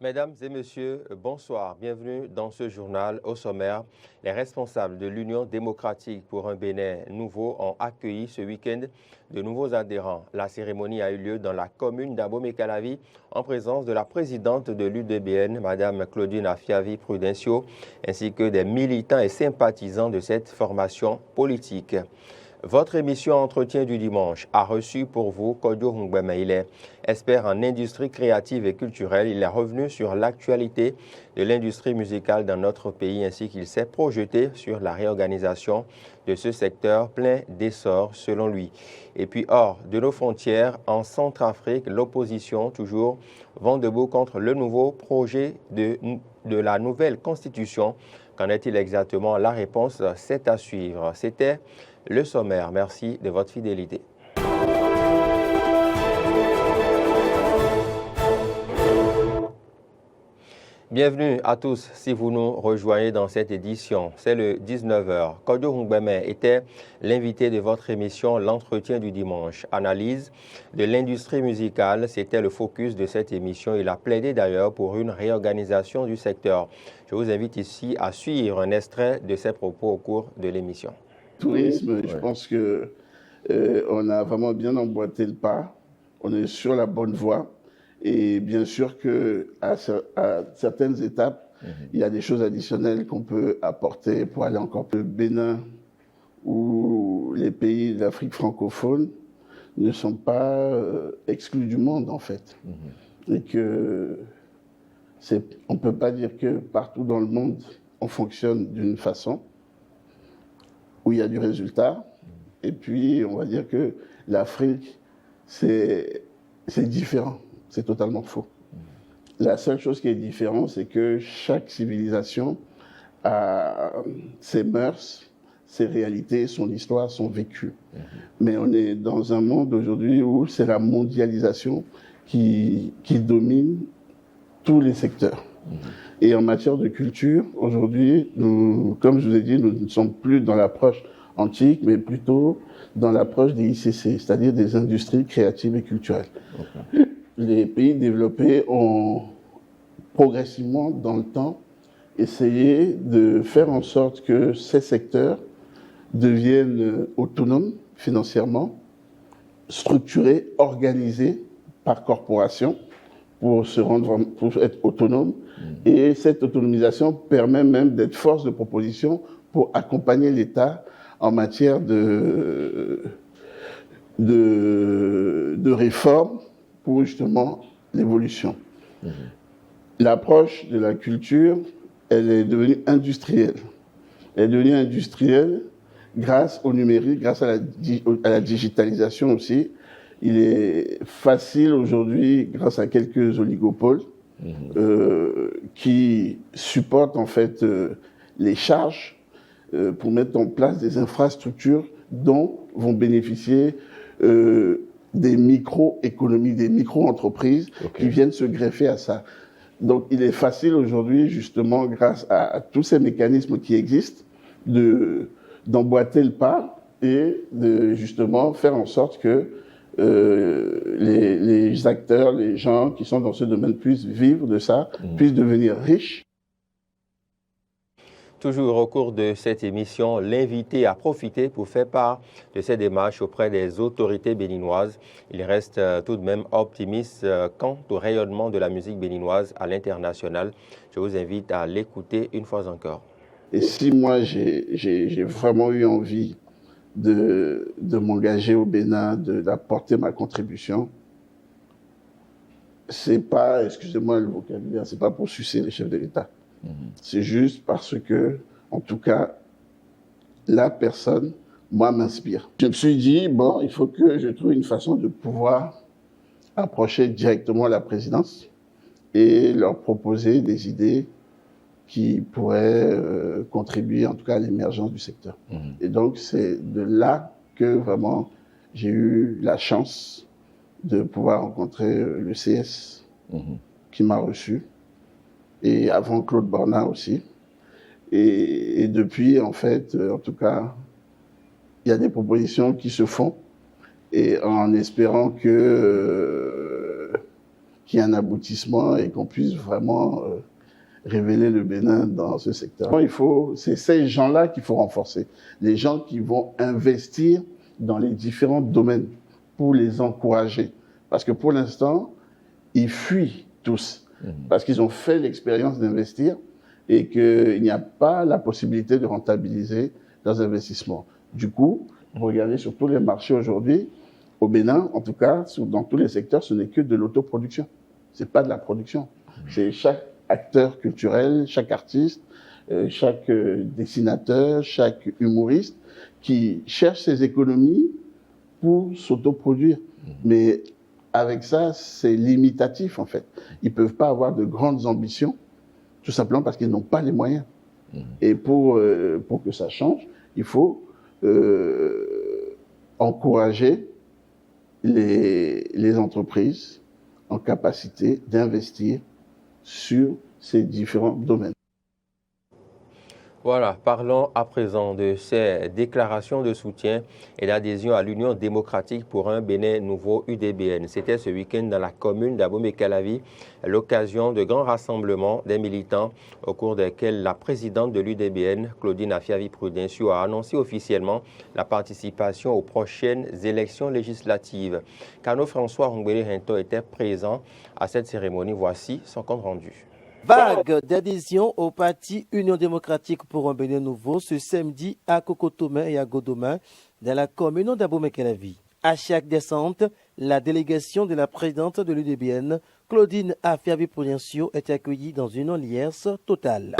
Mesdames et messieurs, bonsoir. Bienvenue dans ce journal. Au sommaire, les responsables de l'Union démocratique pour un Bénin nouveau ont accueilli ce week-end de nouveaux adhérents. La cérémonie a eu lieu dans la commune d'Abomey-Calavi en présence de la présidente de l'UDBN, Mme Claudine Afiavi Prudencio, ainsi que des militants et sympathisants de cette formation politique. Votre émission Entretien du dimanche a reçu pour vous Kodio Hungbeme. Il est expert en industrie créative et culturelle. Il est revenu sur l'actualité de l'industrie musicale dans notre pays ainsi qu'il s'est projeté sur la réorganisation de ce secteur plein d'essor selon lui. Et puis hors de nos frontières, en Centrafrique, l'opposition toujours vent debout contre le nouveau projet de la nouvelle constitution. Qu'en est-il exactement? La réponse, c'est à suivre. C'était le sommaire. Merci de votre fidélité. Bienvenue à tous si vous nous rejoignez dans cette édition. C'est le 19h. Kodio Hungbeme était l'invité de votre émission L'Entretien du dimanche. Analyse de l'industrie musicale, c'était le focus de cette émission. Il a plaidé d'ailleurs pour une réorganisation du secteur. Je vous invite ici à suivre un extrait de ses propos au cours de l'émission. Tourisme, je pense que on a vraiment bien emboîté le pas. On est sur la bonne voie. Et bien sûr qu'à certaines étapes, il y a des choses additionnelles qu'on peut apporter pour aller encore plus. Le Bénin ou les pays d'Afrique francophone ne sont pas exclus du monde, en fait. Et que on ne peut pas dire que partout dans le monde, on fonctionne d'une façon où il y a du résultat. Et puis, on va dire que l'Afrique, c'est différent. C'est totalement faux. La seule chose qui est différente, c'est que chaque civilisation a ses mœurs, ses réalités, son histoire, son vécu. Mais on est dans un monde aujourd'hui où c'est la mondialisation qui domine tous les secteurs. Et en matière de culture, aujourd'hui, comme je vous ai dit, nous ne sommes plus dans l'approche antique, mais plutôt dans l'approche des ICC, c'est-à-dire des industries créatives et culturelles. Okay. Les pays développés ont progressivement, dans le temps, essayé de faire en sorte que ces secteurs deviennent autonomes financièrement, structurés, organisés par corporation pour être autonomes. Et cette autonomisation permet même d'être force de proposition pour accompagner l'État en matière de réforme pour justement l'évolution. L'approche de la culture, elle est devenue industrielle. Elle est devenue industrielle grâce au numérique, grâce à la digitalisation aussi. Il est facile aujourd'hui, grâce à quelques oligopoles, qui supportent en fait les charges pour mettre en place des infrastructures dont vont bénéficier des micro-économies, des micro-entreprises qui viennent se greffer à ça. Donc il est facile aujourd'hui, justement, grâce à tous ces mécanismes qui existent, d'emboîter le pas et de justement faire en sorte que les acteurs, les gens qui sont dans ce domaine puissent vivre de ça, puissent devenir riches. Toujours au cours de cette émission, l'invité a profité pour faire part de ses démarches auprès des autorités béninoises. Il reste tout de même optimiste quant au rayonnement de la musique béninoise à l'international. Je vous invite à l'écouter une fois encore. Et si moi j'ai vraiment eu envie de m'engager au Bénin, d'apporter ma contribution, c'est pas, excusez-moi le vocabulaire, c'est pas pour sucer les chefs de l'État. C'est juste parce que, en tout cas, la personne, moi, m'inspire. Je me suis dit, bon, il faut que je trouve une façon de pouvoir approcher directement la présidence et leur proposer des idées qui pourraient contribuer, en tout cas, à l'émergence du secteur. Et donc, c'est de là que, vraiment, j'ai eu la chance de pouvoir rencontrer le CS qui m'a reçu. Et avant Claude Borna aussi. Et depuis, en fait, en tout cas, il y a des propositions qui se font et en espérant qu'il qu'il y ait un aboutissement et qu'on puisse vraiment révéler le Bénin dans ce secteur. C'est ces gens-là qu'il faut renforcer, les gens qui vont investir dans les différents domaines pour les encourager. Parce que pour l'instant, ils fuient tous, parce qu'ils ont fait l'expérience d'investir et qu'il n'y a pas la possibilité de rentabiliser leurs investissements. Du coup, regardez sur tous les marchés aujourd'hui, au Bénin, en tout cas, dans tous les secteurs, ce n'est que de l'autoproduction. Ce n'est pas de la production. C'est chaque acteur culturel, chaque artiste, chaque dessinateur, chaque humoriste qui cherche ses économies pour s'autoproduire. Mais avec ça, c'est limitatif en fait. Ils ne peuvent pas avoir de grandes ambitions, tout simplement parce qu'ils n'ont pas les moyens. Et pour que ça change, il faut encourager les entreprises en capacité d'investir sur ces différents domaines. Voilà, parlons à présent de ces déclarations de soutien et d'adhésion à l'Union démocratique pour un Bénin nouveau UDBN. C'était ce week-end dans la commune d'Abomey-Calavi, l'occasion de grands rassemblements des militants au cours desquels la présidente de l'UDBN, Claudine Afiavi-Prudencio, a annoncé officiellement la participation aux prochaines élections législatives. Kano François Rongbele-Hinto était présent à cette cérémonie. Voici son compte rendu. Vague d'adhésion au parti Union démocratique pour un Bénin nouveau ce samedi à Kokotomé et à Godoma dans la commune d'Abomey-Calavi. À chaque descente, la délégation de la présidente de l'UDBN, Claudine Afiavi-Prudencio, est accueillie dans une liesse totale.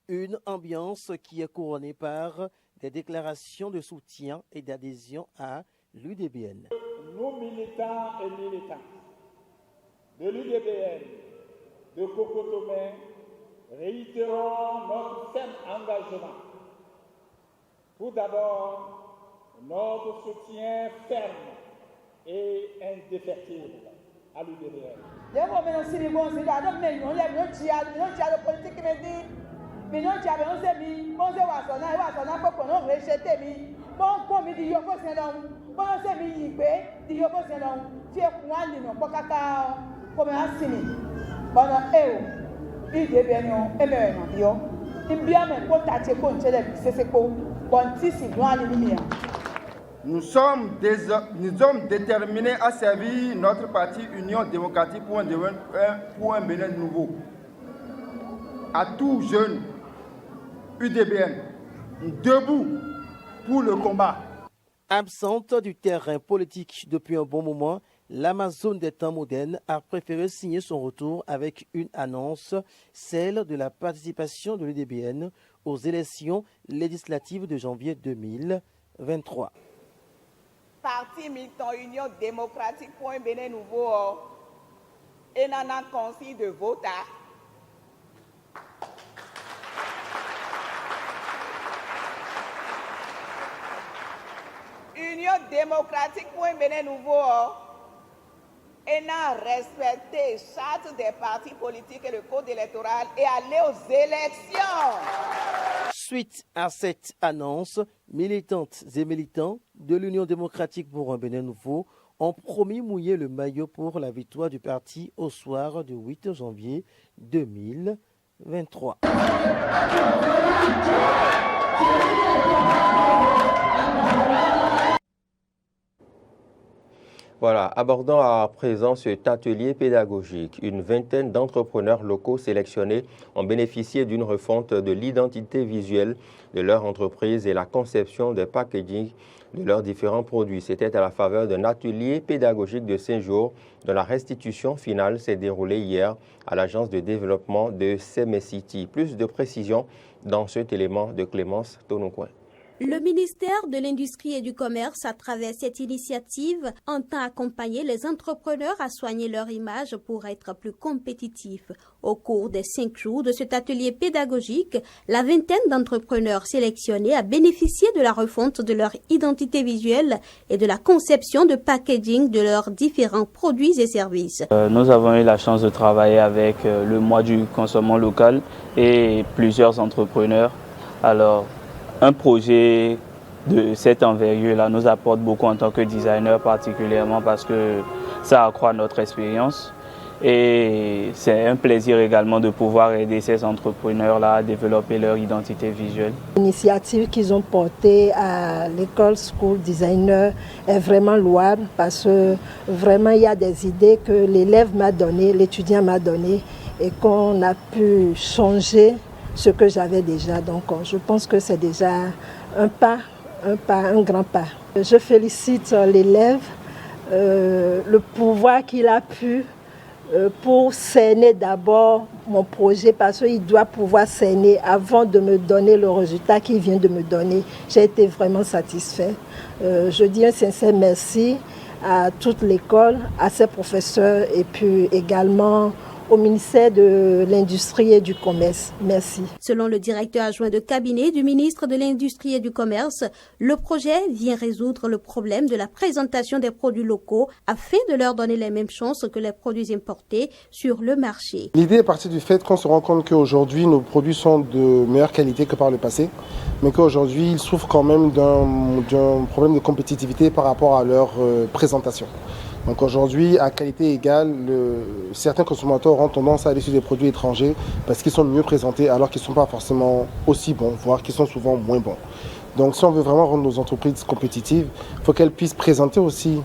Une ambiance qui est couronnée par des déclarations de soutien et d'adhésion à l'UDBN. Nous, militants et militantes de l'UDBN de Kokotomé, réitérons notre ferme engagement. Tout d'abord, notre soutien ferme et indéfectible à l'UDBN. Nous sommes déterminés à servir notre parti Union démocratique pour un Bénin nouveau. À tout jeune UDBN, debout pour le combat. Absente du terrain politique depuis un bon moment, l'Amazone des temps modernes a préféré signer son retour avec une annonce, celle de la participation de l'UDBN aux élections législatives de janvier 2023. Parti militant Union démocratique pour un Bénin nouveau, et n'en a consigne de vote. Union démocratique pour un Bénin nouveau, et n'a respecté charte des partis politiques et le code électoral et aller aux élections. Suite à cette annonce, militantes et militants de l'Union démocratique pour un Bénin nouveau ont promis mouiller le maillot pour la victoire du parti au soir du 8 janvier 2023. Voilà, abordons à présent cet atelier pédagogique. Une vingtaine d'entrepreneurs locaux sélectionnés ont bénéficié d'une refonte de l'identité visuelle de leur entreprise et la conception des packaging de leurs différents produits. C'était à la faveur d'un atelier pédagogique de 5 jours dont la restitution finale s'est déroulée hier à l'agence de développement de Semesiti. Plus de précisions dans cet élément de Clémence Tonoucoin. Le ministère de l'Industrie et du Commerce, à travers cette initiative, entend accompagner les entrepreneurs à soigner leur image pour être plus compétitifs. Au cours des 5 jours de cet atelier pédagogique, la vingtaine d'entrepreneurs sélectionnés a bénéficié de la refonte de leur identité visuelle et de la conception de packaging de leurs différents produits et services. Nous avons eu la chance de travailler avec le mois du consommant local et plusieurs entrepreneurs. Alors, un projet de cette envergure-là nous apporte beaucoup en tant que designer, particulièrement parce que ça accroît notre expérience. Et c'est un plaisir également de pouvoir aider ces entrepreneurs-là à développer leur identité visuelle. L'initiative qu'ils ont portée à l'école School Designer est vraiment louable parce que vraiment il y a des idées que l'élève m'a données, l'étudiant m'a données et qu'on a pu changer ce que j'avais déjà. Donc je pense que c'est déjà un grand pas. Je félicite l'élève, le pouvoir qu'il a pu pour cerner d'abord mon projet parce qu'il doit pouvoir cerner avant de me donner le résultat qu'il vient de me donner. J'ai été vraiment satisfait. Je dis un sincère merci à toute l'école, à ses professeurs et puis également au ministère de l'Industrie et du Commerce. Merci. Selon le directeur adjoint de cabinet du ministre de l'Industrie et du Commerce, le projet vient résoudre le problème de la présentation des produits locaux afin de leur donner les mêmes chances que les produits importés sur le marché. L'idée est partie du fait qu'on se rend compte qu'aujourd'hui, nos produits sont de meilleure qualité que par le passé, mais qu'aujourd'hui, ils souffrent quand même d'un problème de compétitivité par rapport à leur présentation. Donc aujourd'hui, à qualité égale, certains consommateurs auront tendance à aller sur des produits étrangers parce qu'ils sont mieux présentés alors qu'ils ne sont pas forcément aussi bons, voire qu'ils sont souvent moins bons. Donc si on veut vraiment rendre nos entreprises compétitives, il faut qu'elles puissent présenter aussi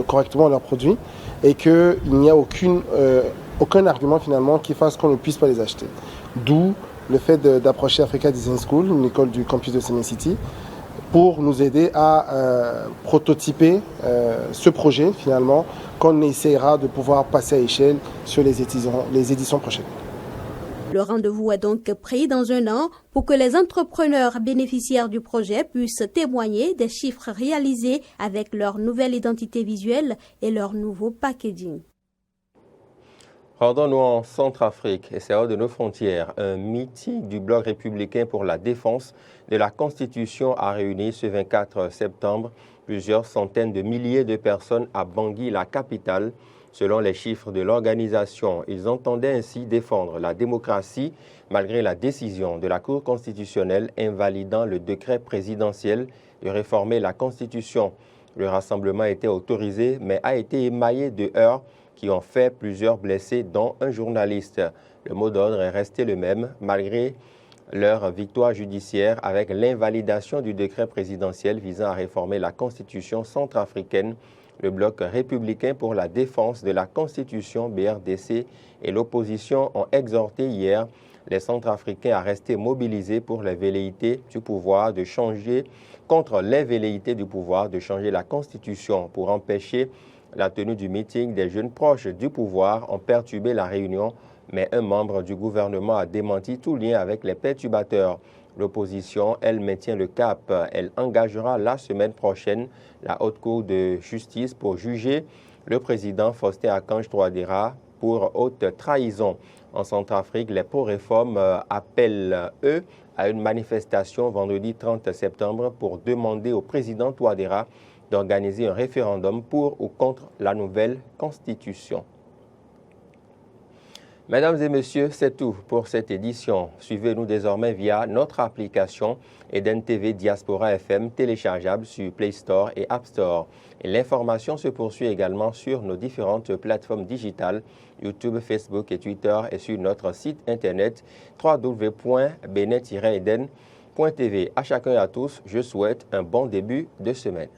correctement leurs produits et qu'il n'y a aucun argument finalement qui fasse qu'on ne puisse pas les acheter. D'où le fait d'approcher Africa Design School, une école du campus de Seme City, pour nous aider à prototyper ce projet finalement qu'on essaiera de pouvoir passer à échelle sur les éditions prochaines. Le rendez-vous est donc pris dans 1 an pour que les entrepreneurs bénéficiaires du projet puissent témoigner des chiffres réalisés avec leur nouvelle identité visuelle et leur nouveau packaging. Rendons-nous en Centrafrique et c'est hors de nos frontières. Un meeting du Bloc républicain pour la défense de la Constitution a réuni ce 24 septembre plusieurs centaines de milliers de personnes à Bangui, la capitale. Selon les chiffres de l'organisation, ils entendaient ainsi défendre la démocratie malgré la décision de la Cour constitutionnelle invalidant le décret présidentiel de réformer la Constitution. Le rassemblement était autorisé mais a été émaillé de heurts qui ont fait plusieurs blessés, dont un journaliste. Le mot d'ordre est resté le même, malgré leur victoire judiciaire avec l'invalidation du décret présidentiel visant à réformer la Constitution centrafricaine. Le Bloc républicain pour la défense de la Constitution, BRDC, et l'opposition ont exhorté hier les Centrafricains à rester mobilisés pour les velléités du pouvoir de changer, contre les velléités du pouvoir de changer la Constitution pour empêcher la tenue du meeting. Des jeunes proches du pouvoir ont perturbé la réunion, mais un membre du gouvernement a démenti tout lien avec les perturbateurs. L'opposition, elle, maintient le cap. Elle engagera la semaine prochaine la Haute Cour de justice pour juger le président Faustin Archange Touadéra pour haute trahison. En Centrafrique, les pro-réformes appellent, eux, à une manifestation vendredi 30 septembre pour demander au président Touadéra d'organiser un référendum pour ou contre la nouvelle Constitution. Mesdames et messieurs, c'est tout pour cette édition. Suivez-nous désormais via notre application Eden TV Diaspora FM téléchargeable sur Play Store et App Store. Et l'information se poursuit également sur nos différentes plateformes digitales, YouTube, Facebook et Twitter, et sur notre site internet www.benet-eden.tv. À chacun et à tous, je souhaite un bon début de semaine.